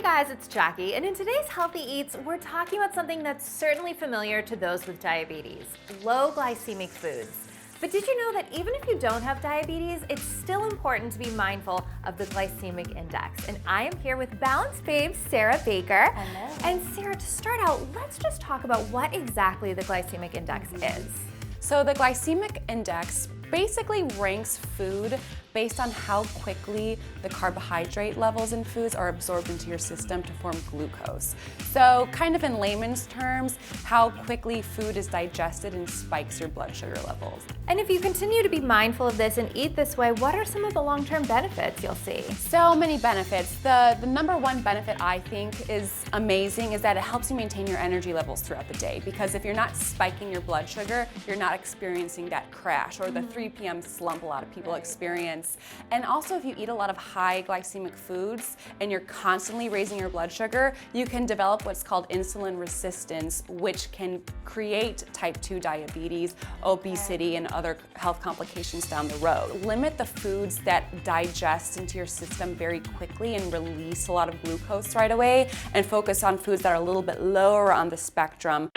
guys, it's Jackie, and in today's Healthy Eats, we're talking about something that's certainly familiar to those with diabetes, low glycemic foods. But did you know that even if you don't have diabetes, it's still important to be mindful of the glycemic index? And I am here with Balance Babe, Sarah Baker. Hello. And Sarah, to start out, let's just talk about what exactly the glycemic index is. So the glycemic index basically ranks food based on how quickly the carbohydrate levels in foods are absorbed into your system to form glucose. So kind of in layman's terms, how quickly food is digested and spikes your blood sugar levels. And if you continue to be mindful of this and eat this way, what are some of the long-term benefits you'll see? So many benefits. The number one benefit I think is amazing is that it helps you maintain your energy levels throughout the day, because if you're not spiking your blood sugar, you're not experiencing that crash or the 3 p.m. slump a lot of people experience. And also, if you eat a lot of high glycemic foods and you're constantly raising your blood sugar, you can develop what's called insulin resistance, which can create type 2 diabetes, obesity, and other health complications down the road. Limit the foods that digest into your system very quickly and release a lot of glucose right away, and focus on foods that are a little bit lower on the spectrum.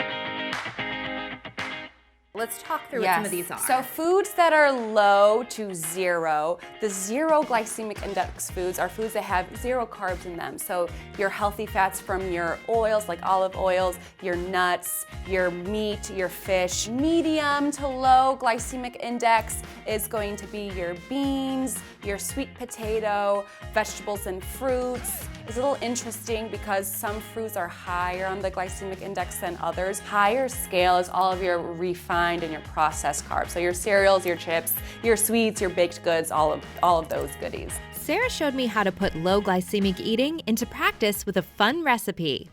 Let's talk through what some of these are. So foods that are low to zero, the zero glycemic index foods are foods that have 0 carbs in them. So your healthy fats from your oils like olive oils, your nuts, your meat, your fish. Medium to low glycemic index is going to be your beans, your sweet potato, vegetables and fruits. It's a little interesting because some fruits are higher on the glycemic index than others. Higher scale is all of your refined and your processed carbs. So your cereals, your chips, your sweets, your baked goods, all of those goodies. Sarah showed me how to put low glycemic eating into practice with a fun recipe.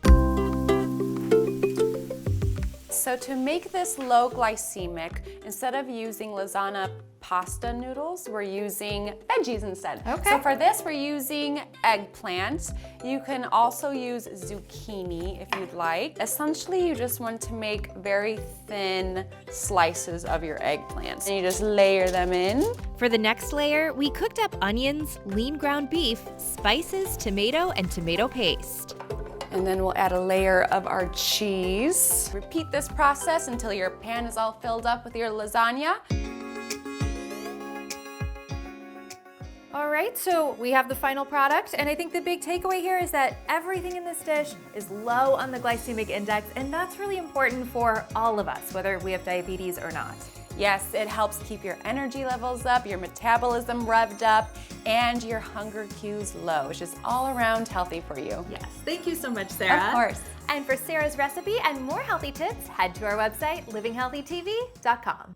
So to make this low glycemic, instead of using lasagna pasta noodles, we're using veggies instead. Okay. So for this, we're using eggplant. You can also use zucchini if you'd like. Essentially, you just want to make very thin slices of your eggplants, and you just layer them in. For the next layer, we cooked up onions, lean ground beef, spices, tomato, and tomato paste. And then we'll add a layer of our cheese. Repeat this process until your pan is all filled up with your lasagna. All right, so we have the final product, and I think the big takeaway here is that everything in this dish is low on the glycemic index, and that's really important for all of us, whether we have diabetes or not. Yes, it helps keep your energy levels up, your metabolism revved up, and your hunger cues low. It's just all around healthy for you. Yes, thank you so much, Sarah. Of course. And for Sarah's recipe and more healthy tips, head to our website, livinghealthytv.com.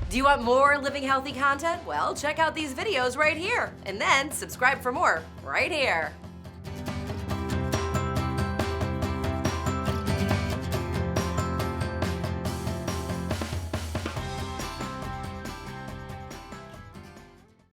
Do you want more Living Healthy content? Well, check out these videos right here, and then subscribe for more right here.